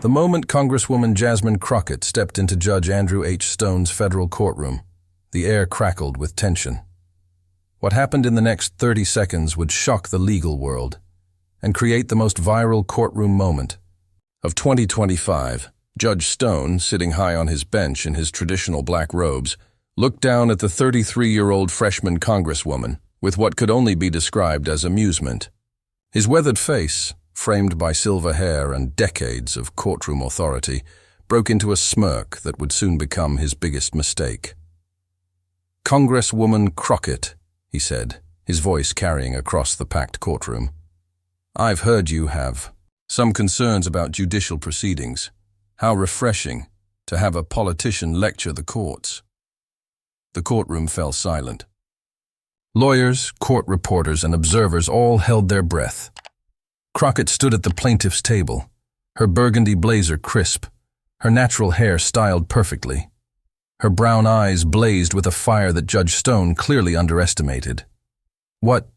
The moment Congresswoman Jasmine Crockett stepped into Judge Andrew H. Stone's federal courtroom, the air crackled with tension. What happened in the next 30 seconds would shock the legal world and create the most viral courtroom moment of 2025. Judge Stone, sitting high on his bench in his traditional black robes, looked down at the 33-year-old freshman congresswoman with what could only be described as amusement. His weathered face, framed by silver hair and decades of courtroom authority, broke into a smirk that would soon become his biggest mistake. "Congresswoman Crockett," he said, his voice carrying across the packed courtroom. "I've heard you have some concerns about judicial proceedings. How refreshing to have a politician lecture the courts." The courtroom fell silent. Lawyers, court reporters, and observers all held their breath. Crockett stood at the plaintiff's table, her burgundy blazer crisp, her natural hair styled perfectly. Her brown eyes blazed with a fire that Judge Stone clearly underestimated. What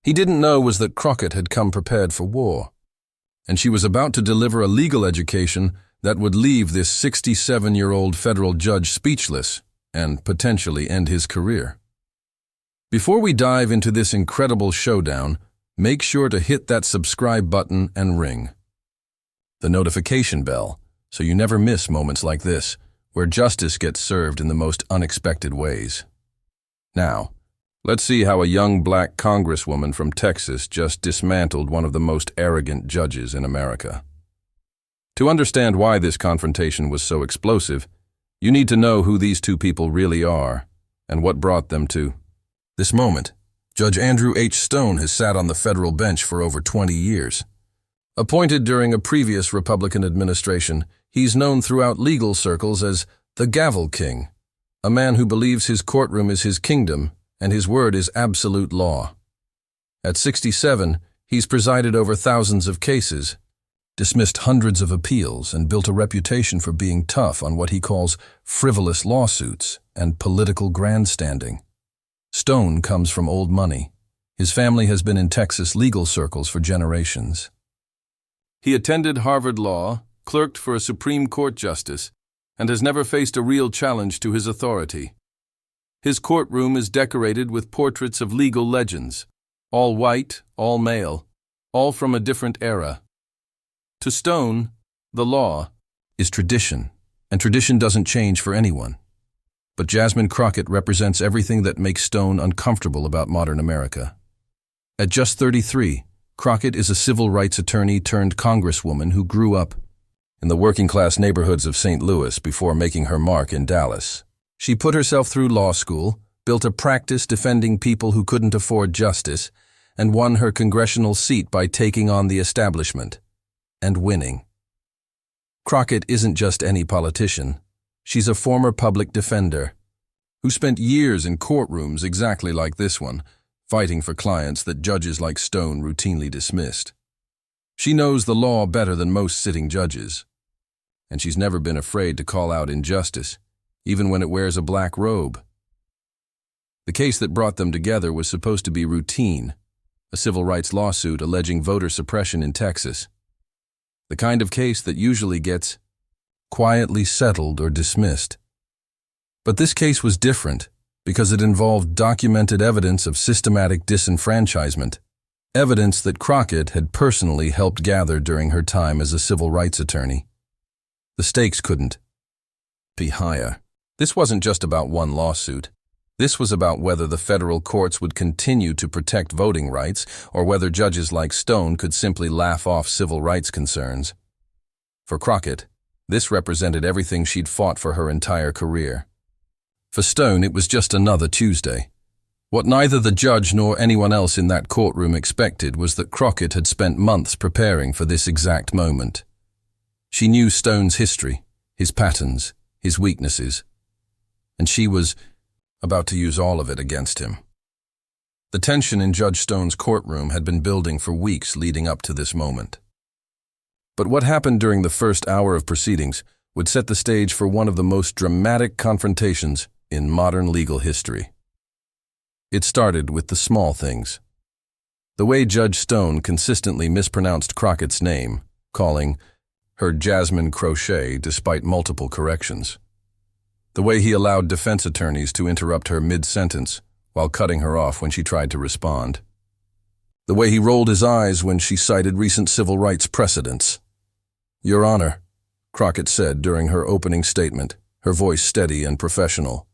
he didn't know was that Crockett had come prepared for war, and she was about to deliver a legal education that would leave this 67-year-old federal judge speechless and potentially end his career. Before we dive into this incredible showdown, make sure to hit that subscribe button and ring the notification bell so you never miss moments like this, where justice gets served in the most unexpected ways. Now, let's see how a young black congresswoman from Texas just dismantled one of the most arrogant judges in America. To understand why this confrontation was so explosive, you need to know who these two people really are and what brought them to this moment. Judge Andrew H. Stone has sat on the federal bench for over 20 years. Appointed during a previous Republican administration, he's known throughout legal circles as the Gavel King, a man who believes his courtroom is his kingdom and his word is absolute law. At 67, he's presided over thousands of cases, dismissed hundreds of appeals, and built a reputation for being tough on what he calls frivolous lawsuits and political grandstanding. Stone comes from old money. His family has been in Texas legal circles for generations. He attended Harvard Law, clerked for a Supreme Court justice, and has never faced a real challenge to his authority. His courtroom is decorated with portraits of legal legends, all white, all male, all from a different era. To Stone, the law is tradition, and tradition doesn't change for anyone. But Jasmine Crockett represents everything that makes Stone uncomfortable about modern America. At just 33, Crockett is a civil rights attorney turned congresswoman who grew up in the working-class neighborhoods of St. Louis before making her mark in Dallas. She put herself through law school, built a practice defending people who couldn't afford justice, and won her congressional seat by taking on the establishment and winning. Crockett isn't just any politician. She's a former public defender who spent years in courtrooms exactly like this one, fighting for clients that judges like Stone routinely dismissed. She knows the law better than most sitting judges, and she's never been afraid to call out injustice, even when it wears a black robe. The case that brought them together was supposed to be routine, a civil rights lawsuit alleging voter suppression in Texas. The kind of case that usually gets quietly settled or dismissed. But this case was different because it involved documented evidence of systematic disenfranchisement, evidence that Crockett had personally helped gather during her time as a civil rights attorney. The stakes couldn't be higher. This wasn't just about one lawsuit. This was about whether the federal courts would continue to protect voting rights or whether judges like Stone could simply laugh off civil rights concerns. For Crockett, this represented everything she'd fought for her entire career. For Stone, it was just another Tuesday. What neither the judge nor anyone else in that courtroom expected was that Crockett had spent months preparing for this exact moment. She knew Stone's history, his patterns, his weaknesses, and she was about to use all of it against him. The tension in Judge Stone's courtroom had been building for weeks leading up to this moment. But what happened during the first hour of proceedings would set the stage for one of the most dramatic confrontations in modern legal history. It started with the small things. The way Judge Stone consistently mispronounced Crockett's name, calling heard Jasmine Crockett despite multiple corrections. The way he allowed defense attorneys to interrupt her mid-sentence while cutting her off when she tried to respond. The way he rolled his eyes when she cited recent civil rights precedents. "Your Honor," Crockett said during her opening statement, her voice steady and professional.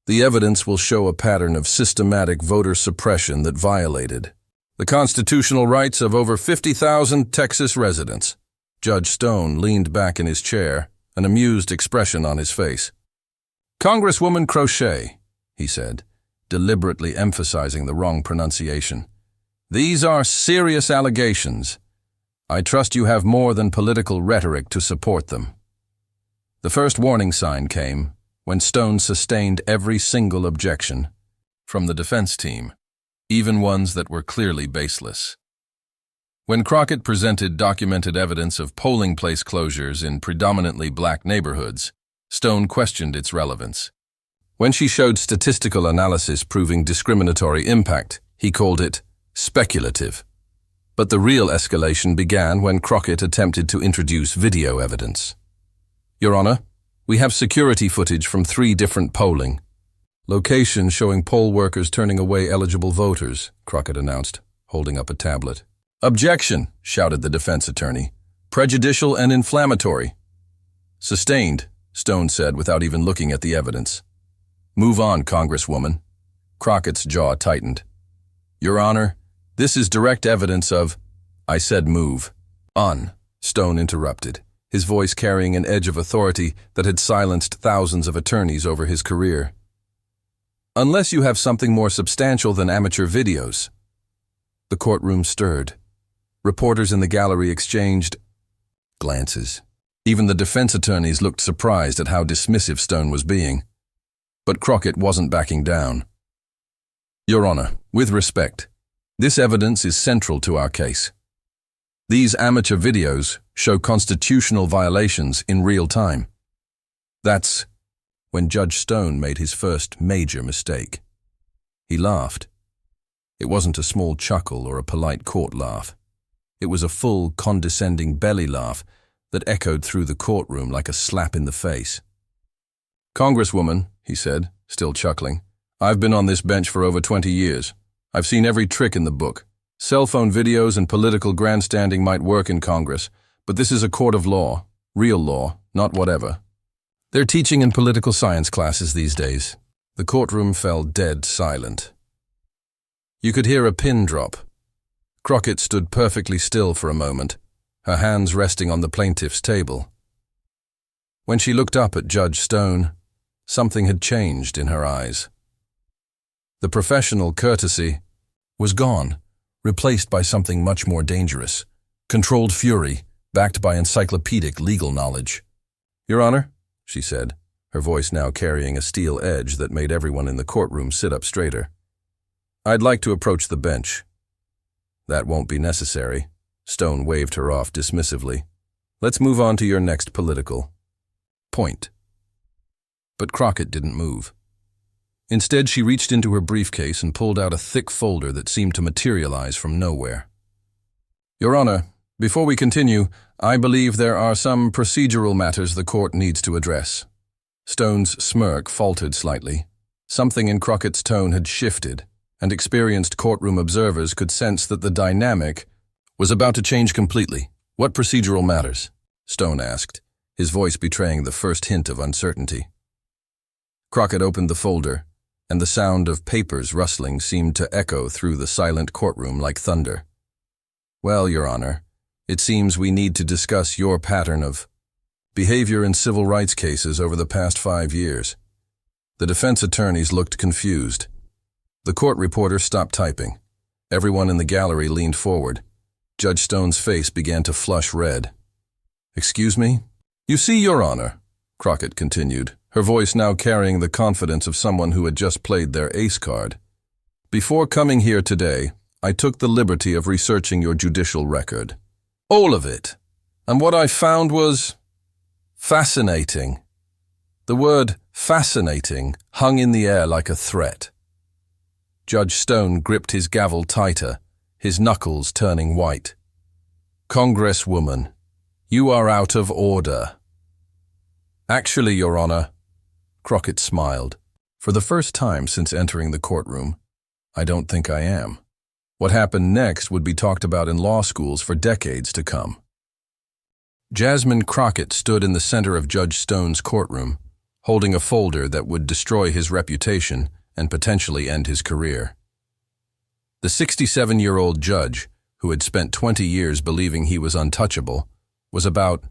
"The evidence will show a pattern of systematic voter suppression that violated the constitutional rights of over 50,000 Texas residents." Judge Stone leaned back in his chair, an amused expression on his face. "Congresswoman Crockett," he said, deliberately emphasizing the wrong pronunciation, "these are serious allegations. I trust you have more than political rhetoric to support them." The first warning sign came when Stone sustained every single objection from the defense team, even ones that were clearly baseless. When Crockett presented documented evidence of polling place closures in predominantly black neighborhoods, Stone questioned its relevance. When she showed statistical analysis proving discriminatory impact, he called it speculative. But the real escalation began when Crockett attempted to introduce video evidence. "Your Honor, we have security footage from 3 different polling locations showing poll workers turning away eligible voters," Crockett announced, holding up a tablet. "Objection," shouted the defense attorney. "Prejudicial and inflammatory." "Sustained," Stone said without even looking at the evidence. "Move on, Congresswoman." Crockett's jaw tightened. "Your Honor, this is direct evidence of—" "I said move on," Stone interrupted, his voice carrying an edge of authority that had silenced thousands of attorneys over his career. "Unless you have something more substantial than amateur videos." The courtroom stirred. Reporters in the gallery exchanged glances. Even the defense attorneys looked surprised at how dismissive Stone was being. But Crockett wasn't backing down. "Your Honor, with respect, this evidence is central to our case. These amateur videos show constitutional violations in real time." That's when Judge Stone made his first major mistake. He laughed. It wasn't a small chuckle or a polite court laugh. It was a full, condescending belly laugh that echoed through the courtroom like a slap in the face. "Congresswoman," he said, still chuckling, "I've been on this bench for over 20 years. I've seen every trick in the book. Cell phone videos and political grandstanding might work in Congress, but this is a court of law, real law, not whatever. They're teaching in political science classes these days." The courtroom fell dead silent. You could hear a pin drop. Crockett stood perfectly still for a moment, her hands resting on the plaintiff's table. When she looked up at Judge Stone, something had changed in her eyes. The professional courtesy was gone, replaced by something much more dangerous, controlled fury, backed by encyclopedic legal knowledge. "Your Honor," she said, her voice now carrying a steel edge that made everyone in the courtroom sit up straighter, "I'd like to approach the bench." "That won't be necessary," Stone waved her off dismissively. "Let's move on to your next political point." But Crockett didn't move. Instead, she reached into her briefcase and pulled out a thick folder that seemed to materialize from nowhere. "Your Honor, before we continue, I believe there are some procedural matters the court needs to address." Stone's smirk faltered slightly. Something in Crockett's tone had shifted, and experienced courtroom observers could sense that the dynamic was about to change completely. "What procedural matters?" Stone asked, his voice betraying the first hint of uncertainty. Crockett opened the folder, and the sound of papers rustling seemed to echo through the silent courtroom like thunder. "Well, Your Honor, it seems we need to discuss your pattern of behavior in civil rights cases over the past 5 years." The defense attorneys looked confused. The court reporter stopped typing. Everyone in the gallery leaned forward. Judge Stone's face began to flush red. "Excuse me?" "You see, Your Honor," Crockett continued, her voice now carrying the confidence of someone who had just played their ace card. "Before coming here today, I took the liberty of researching your judicial record. All of it. And what I found was fascinating." The word fascinating hung in the air like a threat. Judge Stone gripped his gavel tighter, his knuckles turning white. "Congresswoman," You are out of order. Actually, Your Honor, Crockett smiled. For the first time since entering the courtroom, I don't think I am. What happened next would be talked about in law schools for decades to come. Jasmine Crockett stood in the center of Judge Stone's courtroom, holding a folder that would destroy his reputation and potentially end his career. The 67-year-old judge, who had spent 20 years believing he was untouchable, was about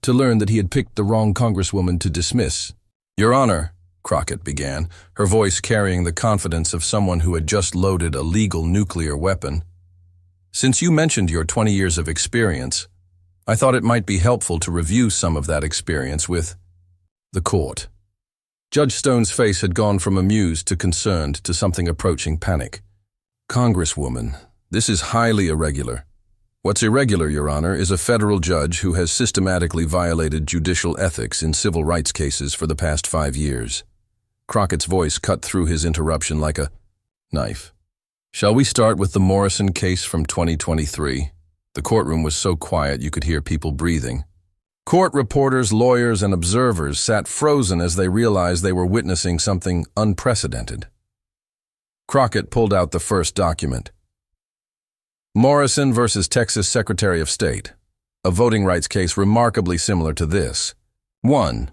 to learn that he had picked the wrong congresswoman to dismiss. Your Honor, Crockett began, her voice carrying the confidence of someone who had just loaded a legal nuclear weapon. Since you mentioned your 20 years of experience, I thought it might be helpful to review some of that experience with the court. Judge Stone's face had gone from amused to concerned to something approaching panic. Congresswoman, this is highly irregular. What's irregular, Your Honor, is a federal judge who has systematically violated judicial ethics in civil rights cases for the past 5 years. Crockett's voice cut through his interruption like a knife. Shall we start with the Morrison case from 2023? The courtroom was so quiet you could hear people breathing. Court reporters, lawyers, and observers sat frozen as they realized they were witnessing something unprecedented. Crockett pulled out the first document. Morrison versus Texas Secretary of State, a voting rights case remarkably similar to this. 1.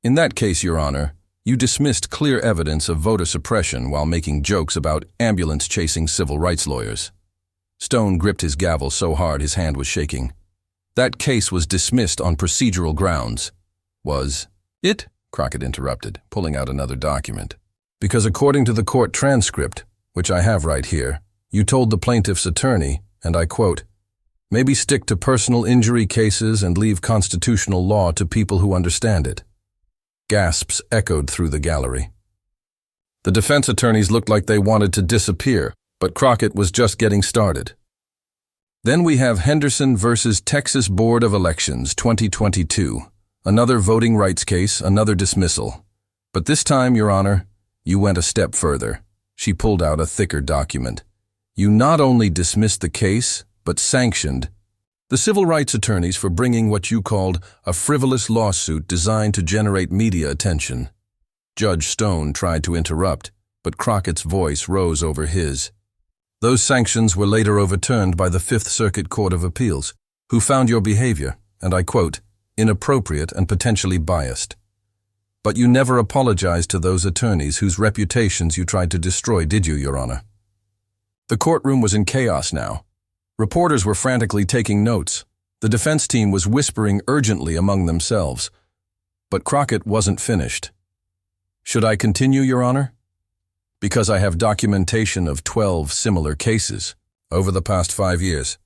In that case, Your Honor, you dismissed clear evidence of voter suppression while making jokes about ambulance-chasing civil rights lawyers. Stone gripped his gavel so hard his hand was shaking. That case was dismissed on procedural grounds. Was it? Crockett interrupted, pulling out another document. Because according to the court transcript, which I have right here, you told the plaintiff's attorney, and I quote, "Maybe stick to personal injury cases and leave constitutional law to people who understand it." Gasps echoed through the gallery. The defense attorneys looked like they wanted to disappear, but Crockett was just getting started. Then we have Henderson versus Texas Board of Elections 2022, another voting rights case, another dismissal. But this time, Your Honor, you went a step further. She pulled out a thicker document. You not only dismissed the case, but sanctioned the civil rights attorneys for bringing what you called a frivolous lawsuit designed to generate media attention. Judge Stone tried to interrupt, but Crockett's voice rose over his. Those sanctions were later overturned by the Fifth Circuit Court of Appeals, who found your behavior, and I quote, inappropriate and potentially biased. But you never apologized to those attorneys whose reputations you tried to destroy, did you, Your Honor? The courtroom was in chaos now. Reporters were frantically taking notes. The defense team was whispering urgently among themselves. But Crockett wasn't finished. Should I continue, Your Honor? Because I have documentation of 12 similar cases over the past 5 years.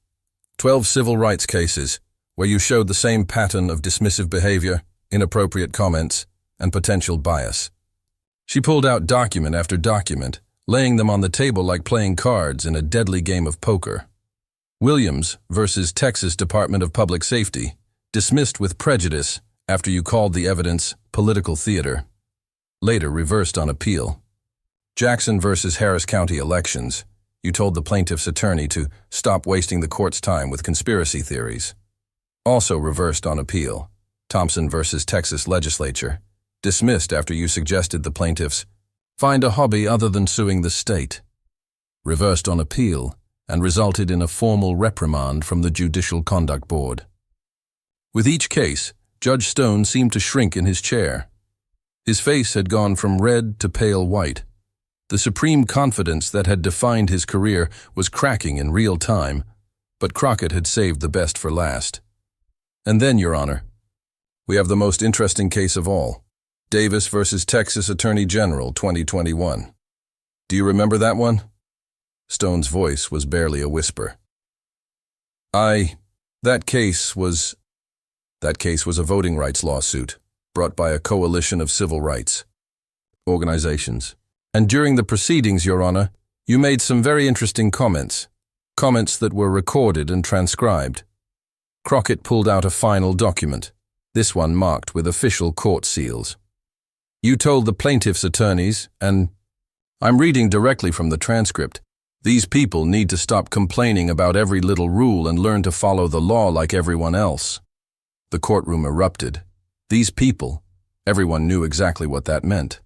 12 civil rights cases where you showed the same pattern of dismissive behavior, inappropriate comments, and potential bias. She pulled out document after document, laying them on the table like playing cards in a deadly game of poker. Williams versus Texas Department of Public Safety, dismissed with prejudice after you called the evidence political theater. Later reversed on appeal. Jackson versus Harris County elections, you told the plaintiff's attorney to stop wasting the court's time with conspiracy theories. Also reversed on appeal. Thompson versus Texas legislature, dismissed after you suggested the plaintiffs find a hobby other than suing the state. Reversed on appeal and resulted in a formal reprimand from the Judicial Conduct Board. With each case, Judge Stone seemed to shrink in his chair. His face had gone from red to pale white. The supreme confidence that had defined his career was cracking in real time, but Crockett had saved the best for last. And then, Your Honor, we have the most interesting case of all. Davis versus Texas Attorney General 2021. Do you remember that one? Stone's voice was barely a whisper. That case was a voting rights lawsuit brought by a coalition of civil rights organizations. And during the proceedings, Your Honor, you made some very interesting comments that were recorded and transcribed. Crockett pulled out a final document, this one marked with official court seals. You told the plaintiff's attorneys, and I'm reading directly from the transcript, these people need to stop complaining about every little rule and learn to follow the law like everyone else. The courtroom erupted. These people, everyone knew exactly what that meant.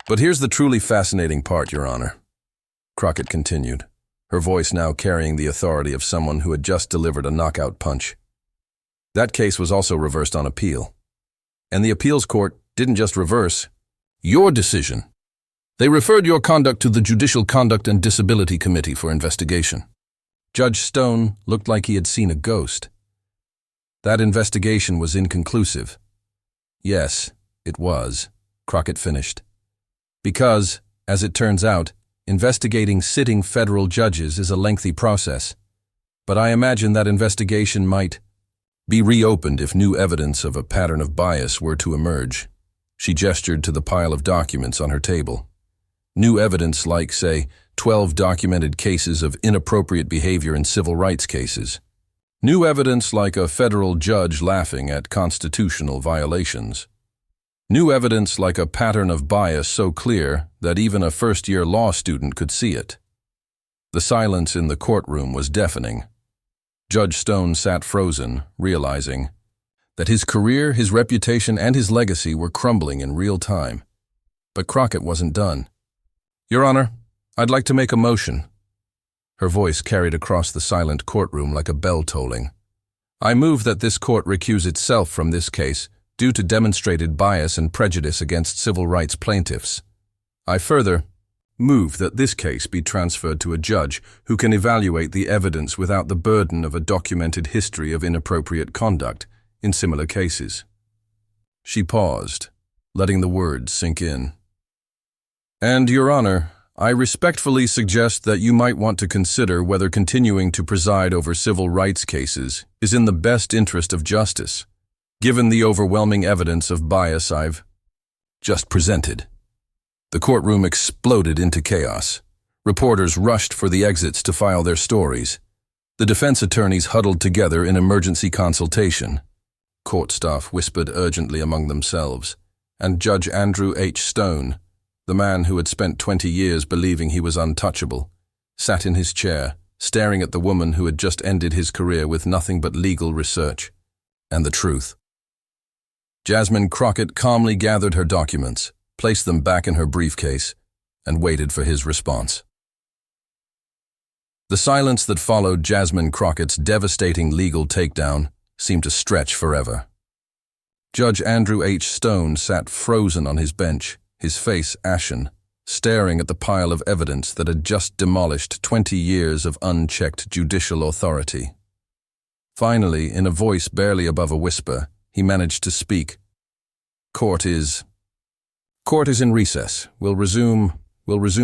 But here's the truly fascinating part, Your Honor, Crockett continued, her voice now carrying the authority of someone who had just delivered a knockout punch. That case was also reversed on appeal. And the appeals court didn't just reverse your decision. They referred your conduct to the Judicial Conduct and Disability Committee for investigation. Judge Stone looked like he had seen a ghost. That investigation was inconclusive. Yes, it was, Crockett finished. Because, as it turns out, investigating sitting federal judges is a lengthy process. But I imagine that investigation might be reopened if new evidence of a pattern of bias were to emerge. She gestured to the pile of documents on her table. New evidence like, say, 12 documented cases of inappropriate behavior in civil rights cases. New evidence like a federal judge laughing at constitutional violations. New evidence like a pattern of bias so clear that even a first-year law student could see it. The silence in the courtroom was deafening. Judge Stone sat frozen, realizing that his career, his reputation, and his legacy were crumbling in real time. But Crockett wasn't done. Your Honor, I'd like to make a motion. Her voice carried across the silent courtroom like a bell tolling. I move that this court recuse itself from this case due to demonstrated bias and prejudice against civil rights plaintiffs. I further move that this case be transferred to a judge who can evaluate the evidence without the burden of a documented history of inappropriate conduct in similar cases. She paused, letting the words sink in. And, Your Honor, I respectfully suggest that you might want to consider whether continuing to preside over civil rights cases is in the best interest of justice, given the overwhelming evidence of bias I've just presented. The courtroom exploded into chaos. Reporters rushed for the exits to file their stories. The defense attorneys huddled together in emergency consultation. Court staff whispered urgently among themselves, and Judge Andrew H. Stone, the man who had spent 20 years believing he was untouchable, sat in his chair, staring at the woman who had just ended his career with nothing but legal research and the truth. Jasmine Crockett calmly gathered her documents, placed them back in her briefcase, and waited for his response. The silence that followed Jasmine Crockett's devastating legal takedown seemed to stretch forever. Judge Andrew H. Stone sat frozen on his bench, his face ashen, staring at the pile of evidence that had just demolished 20 years of unchecked judicial authority. Finally, in a voice barely above a whisper, he managed to speak. Court is in recess. We'll resume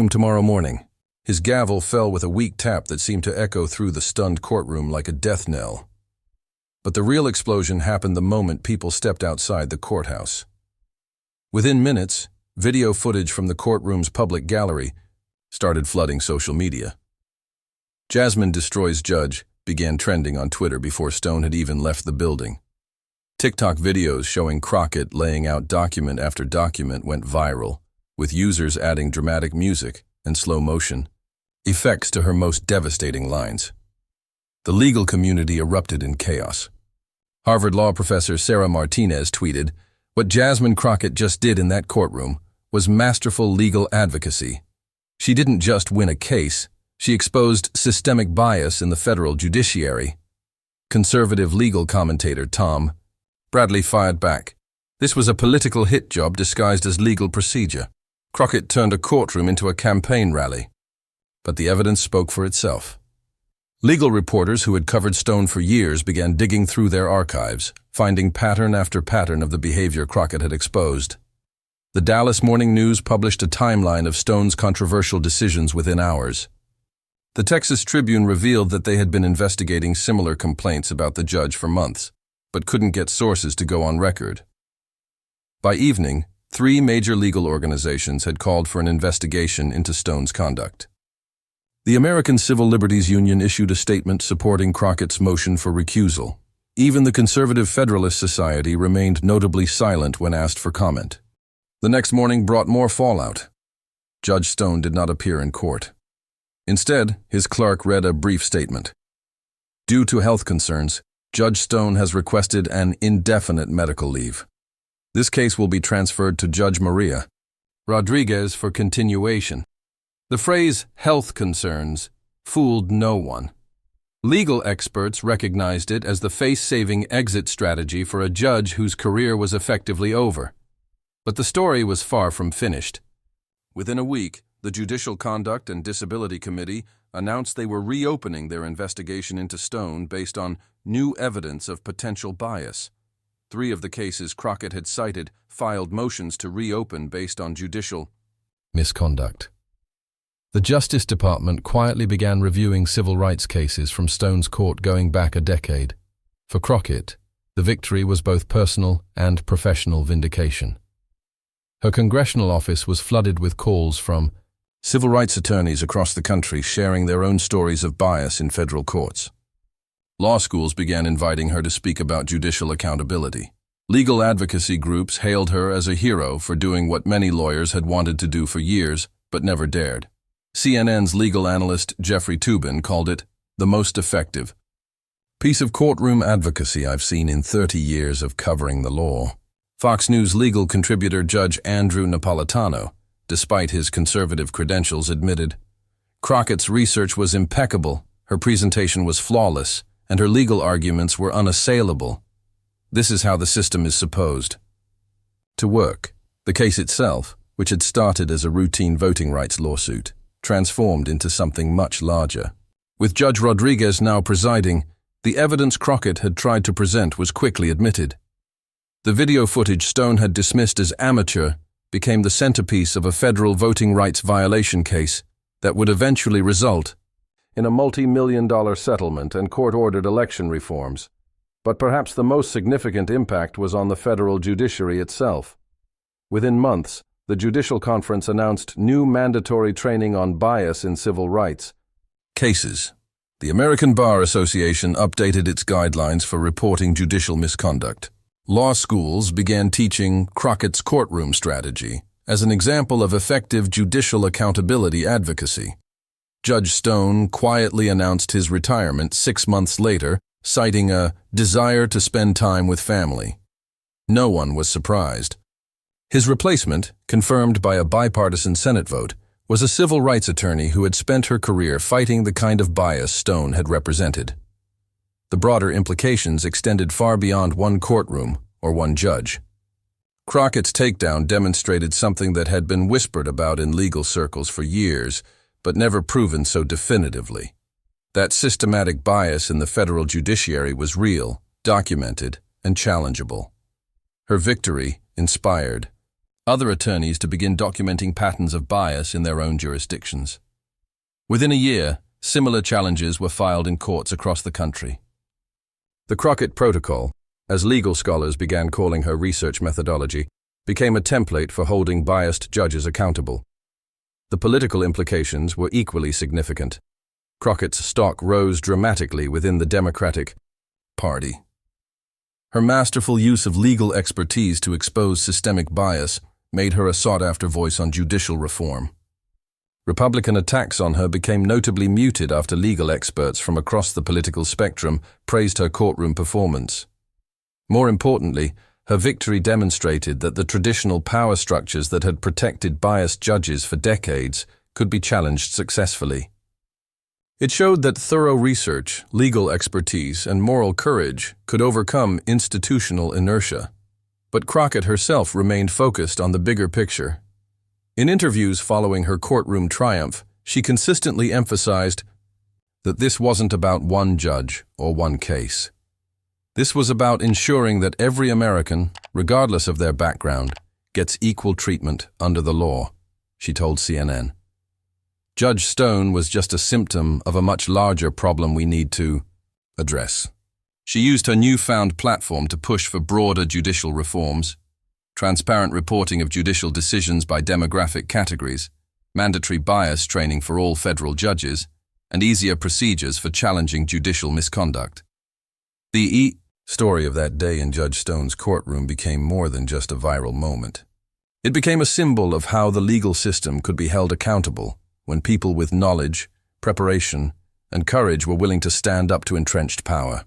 tomorrow morning. His gavel fell with a weak tap that seemed to echo through the stunned courtroom like a death knell. But the real explosion happened the moment people stepped outside the courthouse. Within minutes, video footage from the courtroom's public gallery started flooding social media. Jasmine Destroys Judge began trending on Twitter before Stone had even left the building. TikTok videos showing Crockett laying out document after document went viral, with users adding dramatic music and slow motion effects to her most devastating lines. The legal community erupted in chaos. Harvard law professor Sarah Martinez tweeted, "What Jasmine Crockett just did in that courtroom was masterful legal advocacy. She didn't just win a case, she exposed systemic bias in the federal judiciary." Conservative legal commentator Tom Bradley fired back. This was a political hit job disguised as legal procedure. Crockett turned a courtroom into a campaign rally. But the evidence spoke for itself. Legal reporters who had covered Stone for years began digging through their archives, finding pattern after pattern of the behavior Crockett had exposed. The Dallas Morning News published a timeline of Stone's controversial decisions within hours. The Texas Tribune revealed that they had been investigating similar complaints about the judge for months, but couldn't get sources to go on record. By evening, 3 major legal organizations had called for an investigation into Stone's conduct. The American Civil Liberties Union issued a statement supporting Crockett's motion for recusal. Even the Conservative Federalist Society remained notably silent when asked for comment. The next morning brought more fallout. Judge Stone did not appear in court. Instead, his clerk read a brief statement. Due to health concerns, Judge Stone has requested an indefinite medical leave. This case will be transferred to Judge Maria Rodriguez for continuation. The phrase health concerns fooled no one. Legal experts recognized it as the face-saving exit strategy for a judge whose career was effectively over. But the story was far from finished. Within a week, the Judicial Conduct and Disability Committee announced they were reopening their investigation into Stone based on new evidence of potential bias. 3 of the cases Crockett had cited filed motions to reopen based on judicial misconduct. The Justice Department quietly began reviewing civil rights cases from Stone's court going back a decade. For Crockett, the victory was both personal and professional vindication. Her congressional office was flooded with calls from civil rights attorneys across the country sharing their own stories of bias in federal courts. Law schools began inviting her to speak about judicial accountability. Legal advocacy groups hailed her as a hero for doing what many lawyers had wanted to do for years but never dared. CNN's legal analyst Jeffrey Toobin called it the most effective piece of courtroom advocacy I've seen in 30 years of covering the law. Fox News legal contributor Judge Andrew Napolitano, despite his conservative credentials, admitted, "Crockett's research was impeccable, her presentation was flawless, and her legal arguments were unassailable. This is how the system is supposed to work." The case itself, which had started as a routine voting rights lawsuit, transformed into something much larger. With Judge Rodriguez now presiding, the evidence Crockett had tried to present was quickly admitted. The video footage Stone had dismissed as amateur became the centerpiece of a federal voting rights violation case that would eventually result in a multi-million-dollar settlement and court-ordered election reforms. But perhaps the most significant impact was on the federal judiciary itself. Within months, the Judicial Conference announced new mandatory training on bias in civil rights cases. The American Bar Association updated its guidelines for reporting judicial misconduct. Law schools began teaching Crockett's courtroom strategy as an example of effective judicial accountability advocacy. Judge Stone quietly announced his retirement 6 months later, citing a desire to spend time with family. No one was surprised. His replacement, confirmed by a bipartisan Senate vote, was a civil rights attorney who had spent her career fighting the kind of bias Stone had represented. The broader implications extended far beyond one courtroom or one judge. Crockett's takedown demonstrated something that had been whispered about in legal circles for years, but never proven so definitively. That systematic bias in the federal judiciary was real, documented, and challengeable. Her victory inspired other attorneys to begin documenting patterns of bias in their own jurisdictions. Within a year, similar challenges were filed in courts across the country. The Crockett Protocol, as legal scholars began calling her research methodology, became a template for holding biased judges accountable. The political implications were equally significant. Crockett's stock rose dramatically within the Democratic Party. Her masterful use of legal expertise to expose systemic bias made her a sought-after voice on judicial reform. Republican attacks on her became notably muted after legal experts from across the political spectrum praised her courtroom performance. More importantly, her victory demonstrated that the traditional power structures that had protected biased judges for decades could be challenged successfully. It showed that thorough research, legal expertise, and moral courage could overcome institutional inertia. But Crockett herself remained focused on the bigger picture. In interviews following her courtroom triumph, she consistently emphasized that this wasn't about one judge or one case. This was about ensuring that every American, regardless of their background, gets equal treatment under the law, she told CNN. Judge Stone was just a symptom of a much larger problem we need to address. She used her newfound platform to push for broader judicial reforms, transparent reporting of judicial decisions by demographic categories, mandatory bias training for all federal judges, and easier procedures for challenging judicial misconduct. The story of that day in Judge Stone's courtroom became more than just a viral moment. It became a symbol of how the legal system could be held accountable when people with knowledge, preparation, and courage were willing to stand up to entrenched power.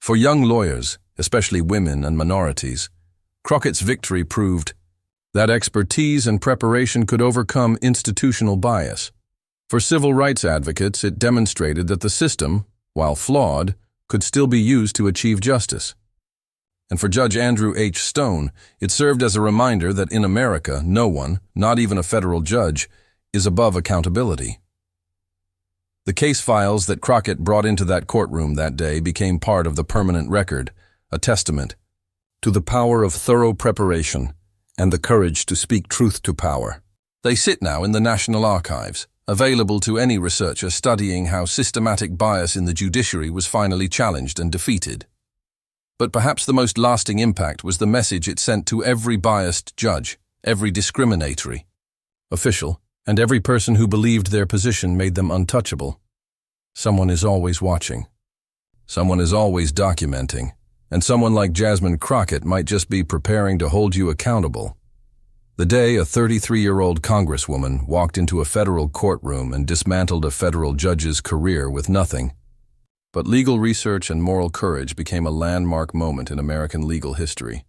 For young lawyers, especially women and minorities, Crockett's victory proved that expertise and preparation could overcome institutional bias. For civil rights advocates, it demonstrated that the system, while flawed, could still be used to achieve justice. And for Judge Andrew H. Stone, it served as a reminder that in America, no one, not even a federal judge, is above accountability. The case files that Crockett brought into that courtroom that day became part of the permanent record, a testament to the power of thorough preparation and the courage to speak truth to power. They sit now in the National Archives, available to any researcher studying how systematic bias in the judiciary was finally challenged and defeated. But perhaps the most lasting impact was the message it sent to every biased judge, every discriminatory official, and every person who believed their position made them untouchable. Someone is always watching. Someone is always documenting. And someone like Jasmine Crockett might just be preparing to hold you accountable. The day a 33-year-old congresswoman walked into a federal courtroom and dismantled a federal judge's career with nothing. But legal research and moral courage became a landmark moment in American legal history.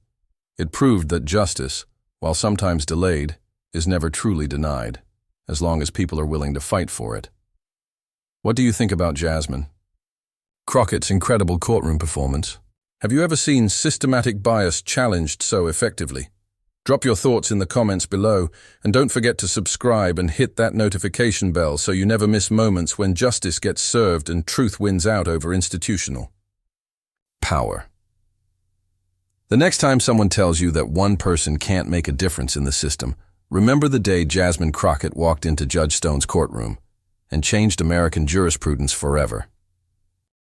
It proved that justice, while sometimes delayed, is never truly denied, as long as people are willing to fight for it. What do you think about Jasmine Crockett's incredible courtroom performance? Have you ever seen systematic bias challenged so effectively? Drop your thoughts in the comments below, and don't forget to subscribe and hit that notification bell so you never miss moments when justice gets served and truth wins out over institutional power. The next time someone tells you that one person can't make a difference in the system, remember the day Jasmine Crockett walked into Judge Stone's courtroom and changed American jurisprudence forever.